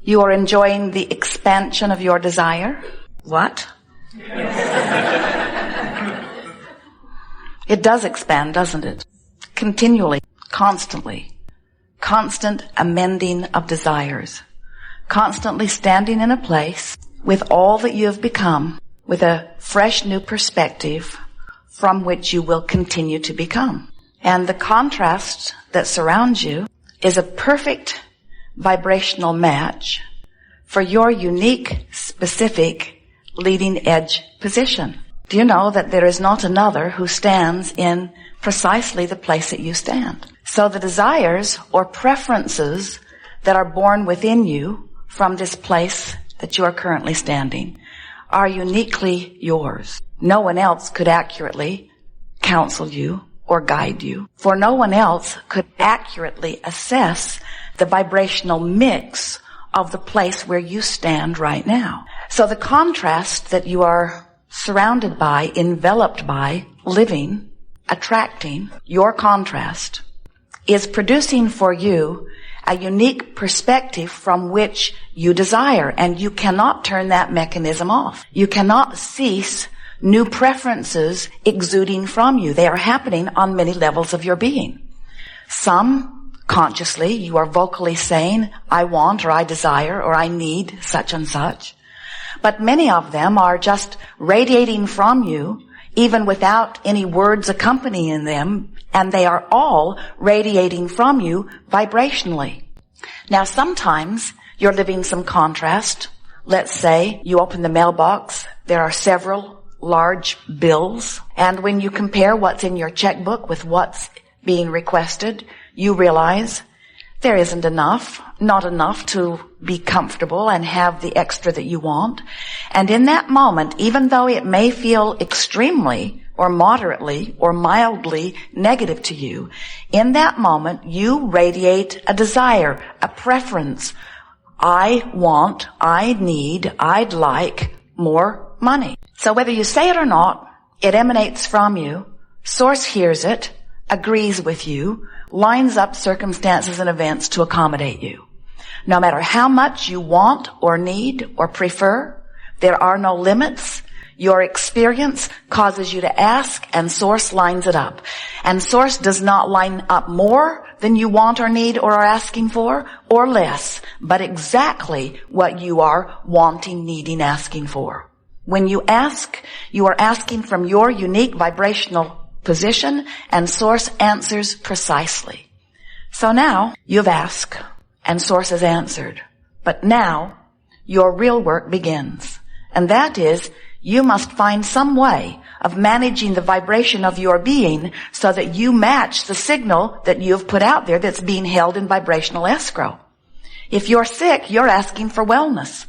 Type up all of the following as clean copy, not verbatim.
You are enjoying the expansion of your desire. What? It does expand, doesn't it? Continually, constantly. Constant amending of desires. Constantly standing in a place with all that you have become, with a fresh new perspective from which you will continue to become. And the contrast that surrounds you is a perfect vibrational match for your unique, specific, leading edge position. Do you know that there is not another who stands in precisely the place that you stand? So the desires or preferences that are born within you from this place that you are currently standing are uniquely yours. No one else could accurately counsel you or guide you, for no one else could accurately assess the vibrational mix of the place where you stand right now. So the contrast that you are surrounded by, enveloped by, living, attracting, your contrast, is producing for you a unique perspective from which you desire, and you cannot turn that mechanism off. You cannot cease new preferences exuding from you. They are happening on many levels of your being. Some, consciously, you are vocally saying, I want, or I desire, or I need such and such. But many of them are just radiating from you, even without any words accompanying them, and they are all radiating from you vibrationally. Now, sometimes you're living some contrast. Let's say you open the mailbox, there are several large bills, and when you compare what's in your checkbook with what's being requested, you realize there isn't enough, not enough to be comfortable and have the extra that you want. And in that moment, even though it may feel extremely or moderately or mildly negative to you, in that moment you radiate a desire, a preference. I want, I need, I'd like more money. So whether you say it or not, it emanates from you. Source hears it, agrees with you, lines up circumstances and events to accommodate you. No matter how much you want or need or prefer, there are no limits. Your experience causes you to ask, and Source lines it up. And Source does not line up more than you want or need or are asking for, or less, but exactly what you are wanting, needing, asking for. When you ask, you are asking from your unique vibrational position, and Source answers precisely. So now you've asked, and Source has answered. But now your real work begins. And that is, you must find some way of managing the vibration of your being so that you match the signal that you've put out there that's being held in vibrational escrow. If you're sick, you're asking for wellness.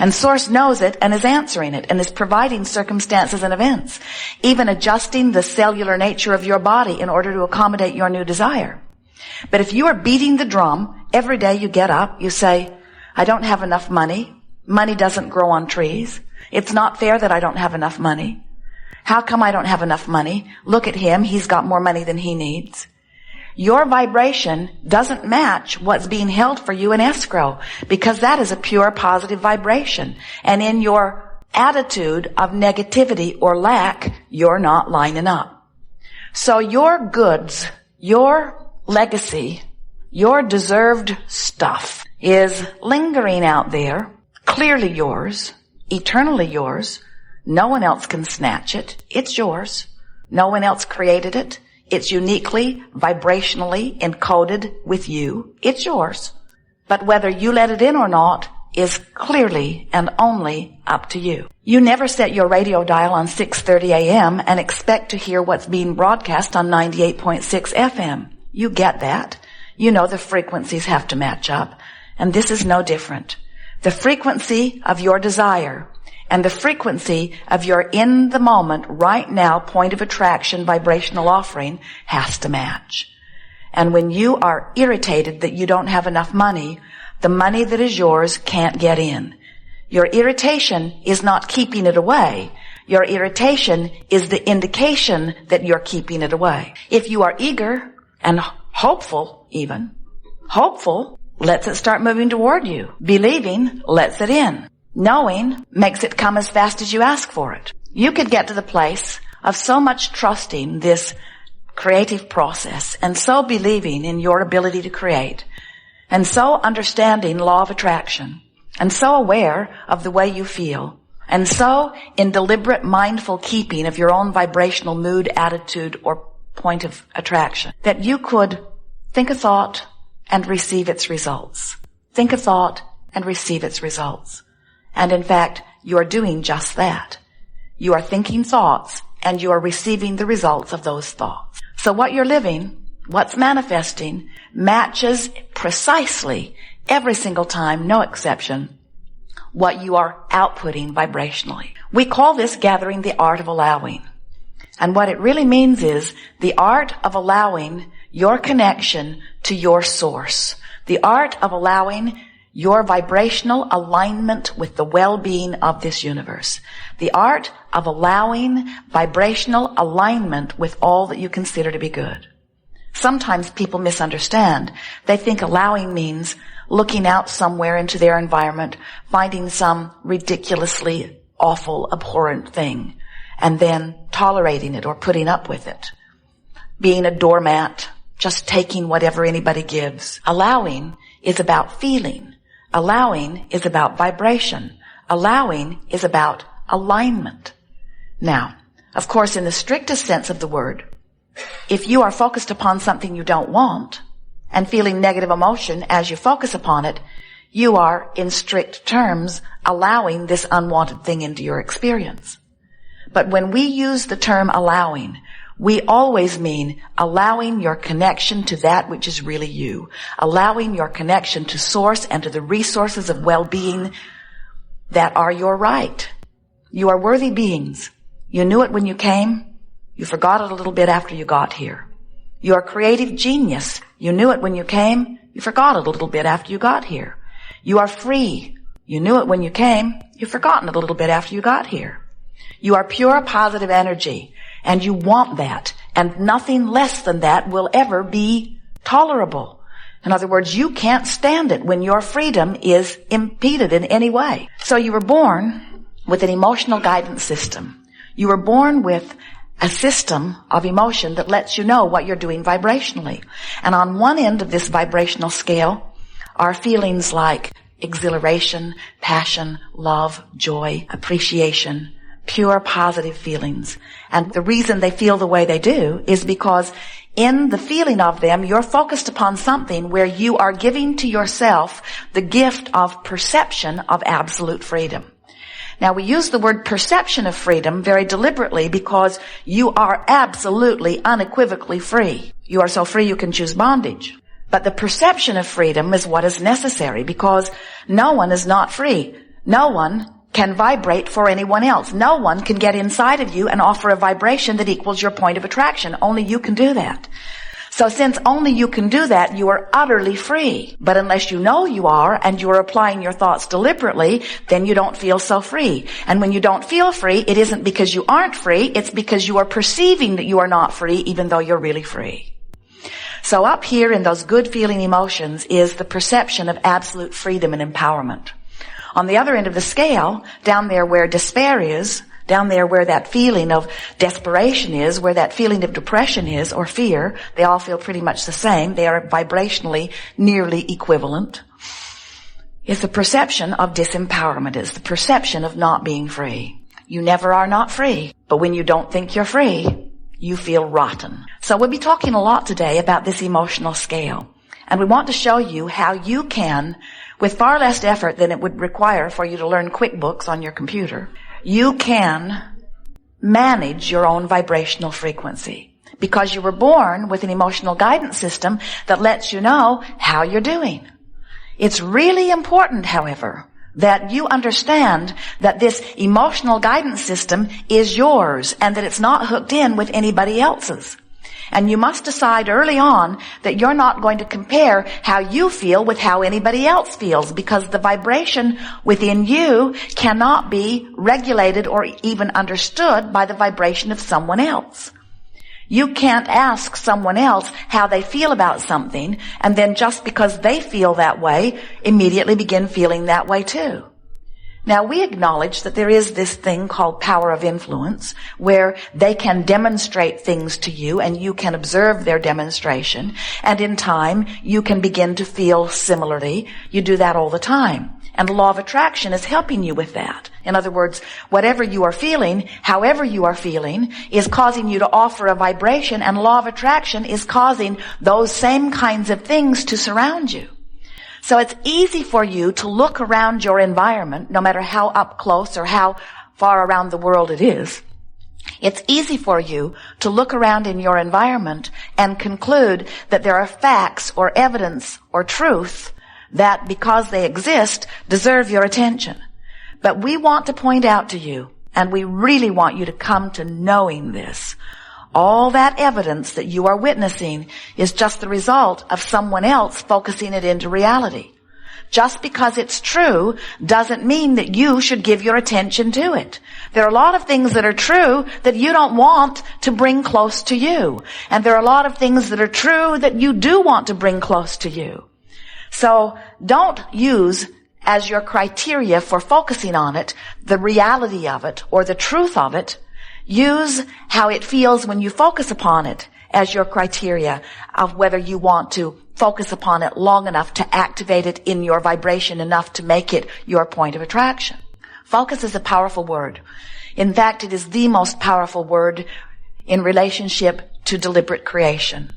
And Source knows it and is answering it and is providing circumstances and events, even adjusting the cellular nature of your body in order to accommodate your new desire. But if you are beating the drum, every day you get up, you say, I don't have enough money. Money doesn't grow on trees. It's not fair that I don't have enough money. How come I don't have enough money? Look at him. He's got more money than he needs. Your vibration doesn't match what's being held for you in escrow, because that is a pure positive vibration. And in your attitude of negativity or lack, you're not lining up. So your goods, your legacy, your deserved stuff is lingering out there, clearly yours, eternally yours. No one else can snatch it. It's yours. No one else created it. It's uniquely, vibrationally encoded with you. It's yours. But whether you let it in or not is clearly and only up to you. You never set your radio dial on 6:30 a.m. and expect to hear what's being broadcast on 98.6 FM. You get that. You know the frequencies have to match up. And this is no different. The frequency of your desire and the frequency of your in the moment, right now, point of attraction, vibrational offering has to match. And when you are irritated that you don't have enough money, the money that is yours can't get in. Your irritation is not keeping it away. Your irritation is the indication that you're keeping it away. If you are eager and hopeful even, hopeful lets it start moving toward you. Believing lets it in. Knowing makes it come as fast as you ask for it. You could get to the place of so much trusting this creative process and so believing in your ability to create and so understanding law of attraction and so aware of the way you feel and so in deliberate mindful keeping of your own vibrational mood, attitude, or point of attraction that you could think a thought and receive its results. Think a thought and receive its results. And in fact, you are doing just that. You are thinking thoughts and you are receiving the results of those thoughts. So what you're living, what's manifesting, matches precisely every single time, no exception, what you are outputting vibrationally. We call this gathering the art of allowing. And what it really means is the art of allowing your connection to your source. The art of allowing your vibrational alignment with the well-being of this universe. The art of allowing vibrational alignment with all that you consider to be good. Sometimes people misunderstand. They think allowing means looking out somewhere into their environment, finding some ridiculously awful, abhorrent thing, and then tolerating it or putting up with it. Being a doormat, just taking whatever anybody gives. Allowing is about feeling. Allowing is about vibration. Allowing is about alignment. Now, of course, in the strictest sense of the word, if you are focused upon something you don't want and feeling negative emotion as you focus upon it, you are, in strict terms, allowing this unwanted thing into your experience. But when we use the term allowing, we always mean allowing your connection to that which is really you, allowing your connection to source and to the resources of well-being that are your right. You are worthy beings. You knew it when you came. You forgot it a little bit after you got here. You are creative genius. You knew it when you came. You forgot it a little bit after you got here. You are free. You knew it when you came. You've forgotten it a little bit after you got here. You are pure positive energy. And you want that. And nothing less than that will ever be tolerable. In other words, you can't stand it when your freedom is impeded in any way. So you were born with an emotional guidance system. You were born with a system of emotion that lets you know what you're doing vibrationally. And on one end of this vibrational scale are feelings like exhilaration, passion, love, joy, appreciation, pure positive feelings. And the reason they feel the way they do is because in the feeling of them, you're focused upon something where you are giving to yourself the gift of perception of absolute freedom. Now, we use the word perception of freedom very deliberately because you are absolutely, unequivocally free. You are so free you can choose bondage. But the perception of freedom is what is necessary because no one is not free. No one can vibrate for anyone else. No one can get inside of you and offer a vibration that equals your point of attraction. Only you can do that. So since only you can do that, you are utterly free. But unless you know you are and you are applying your thoughts deliberately, then you don't feel so free. And when you don't feel free, it isn't because you aren't free. It's because you are perceiving that you are not free, even though you're really free. So up here in those good feeling emotions is the perception of absolute freedom and empowerment. On the other end of the scale, down there where despair is, down there where that feeling of desperation is, where that feeling of depression is, or fear, they all feel pretty much the same. They are vibrationally nearly equivalent. Is the perception of disempowerment, is the perception of not being free. You never are not free, but when you don't think you're free, you feel rotten. So we'll be talking a lot today about this emotional scale. And we want to show you how you can, with far less effort than it would require for you to learn QuickBooks on your computer, you can manage your own vibrational frequency. Because you were born with an emotional guidance system that lets you know how you're doing. It's really important, however, that you understand that this emotional guidance system is yours and that it's not hooked in with anybody else's. And you must decide early on that you're not going to compare how you feel with how anybody else feels, because the vibration within you cannot be regulated or even understood by the vibration of someone else. You can't ask someone else how they feel about something and then just because they feel that way, immediately begin feeling that way too. Now, we acknowledge that there is this thing called power of influence where they can demonstrate things to you and you can observe their demonstration, and in time you can begin to feel similarly. You do that all the time. And the law of attraction is helping you with that. In other words, whatever you are feeling, however you are feeling, is causing you to offer a vibration, and law of attraction is causing those same kinds of things to surround you. So it's easy for you to look around your environment, no matter how up close or how far around the world it is. It's easy for you to look around in your environment and conclude that there are facts or evidence or truth that, because they exist, deserve your attention. But we want to point out to you, and we really want you to come to knowing this. All that evidence that you are witnessing is just the result of someone else focusing it into reality. Just because it's true doesn't mean that you should give your attention to it. There are a lot of things that are true that you don't want to bring close to you. And there are a lot of things that are true that you do want to bring close to you. So don't use as your criteria for focusing on it the reality of it or the truth of it. Use how it feels when you focus upon it as your criteria of whether you want to focus upon it long enough to activate it in your vibration enough to make it your point of attraction. Focus is a powerful word. In fact, it is the most powerful word in relationship to deliberate creation.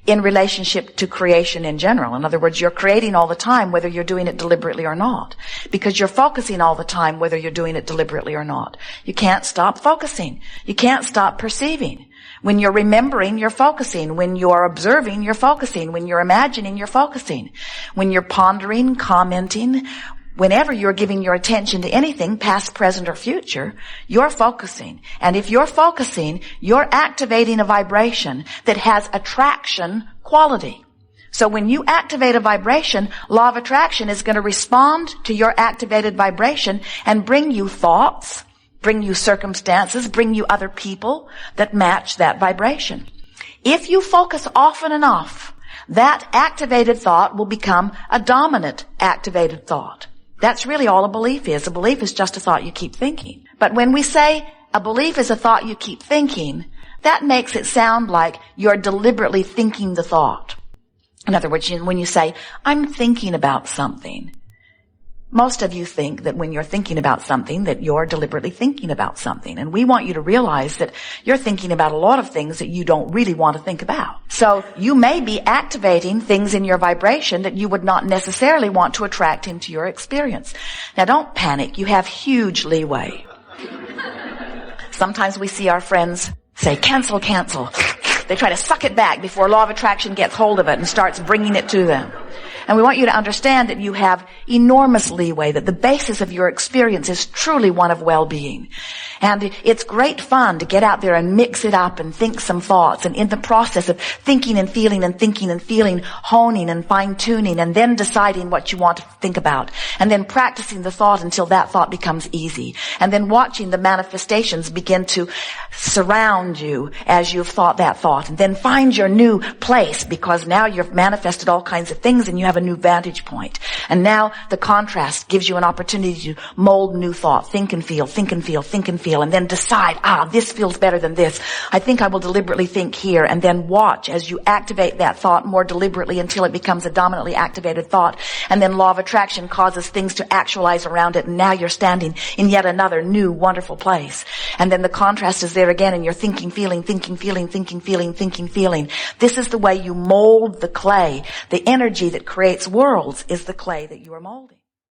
In relationship to creation in general. In other words, you're creating all the time whether you're doing it deliberately or not. Because you're focusing all the time whether you're doing it deliberately or not. You can't stop focusing. You can't stop perceiving. When you're remembering, you're focusing. When you're observing, you're focusing. When you're imagining, you're focusing. When you're pondering, commenting, whenever you're giving your attention to anything, past, present, or future, you're focusing. And if you're focusing, you're activating a vibration that has attraction quality. So when you activate a vibration, law of attraction is going to respond to your activated vibration and bring you thoughts, bring you circumstances, bring you other people that match that vibration. If you focus often enough, that activated thought will become a dominant activated thought. That's really all a belief is. A belief is just a thought you keep thinking. But when we say a belief is a thought you keep thinking, that makes it sound like you're deliberately thinking the thought. In other words, when you say, I'm thinking about something, most of you think that when you're thinking about something that you're deliberately thinking about something. And we want you to realize that you're thinking about a lot of things that you don't really want to think about. So you may be activating things in your vibration that you would not necessarily want to attract into your experience. Now don't panic. You have huge leeway. Sometimes we see our friends say, cancel, cancel. They try to suck it back before law of attraction gets hold of it and starts bringing it to them. And we want you to understand that you have enormous leeway, that the basis of your experience is truly one of well-being. And it's great fun to get out there and mix it up and think some thoughts. And in the process of thinking and feeling and thinking and feeling, honing and fine-tuning and then deciding what you want to think about. And then practicing the thought until that thought becomes easy. And then watching the manifestations begin to surround you as you've thought that thought. And then find your new place because now you've manifested all kinds of things and you have a new vantage point. And now the contrast gives you an opportunity to mold new thought. Think and feel, think and feel, think and feel. And then decide, this feels better than this. I think I will deliberately think here. And then watch as you activate that thought more deliberately until it becomes a dominantly activated thought. And then law of attraction causes things to actualize around it. And now you're standing in yet another new, wonderful place. And then the contrast is there again and you're thinking, feeling, thinking, feeling, thinking, feeling, thinking, feeling. This is the way you mold the clay. The energy that creates worlds is the clay that you are molding.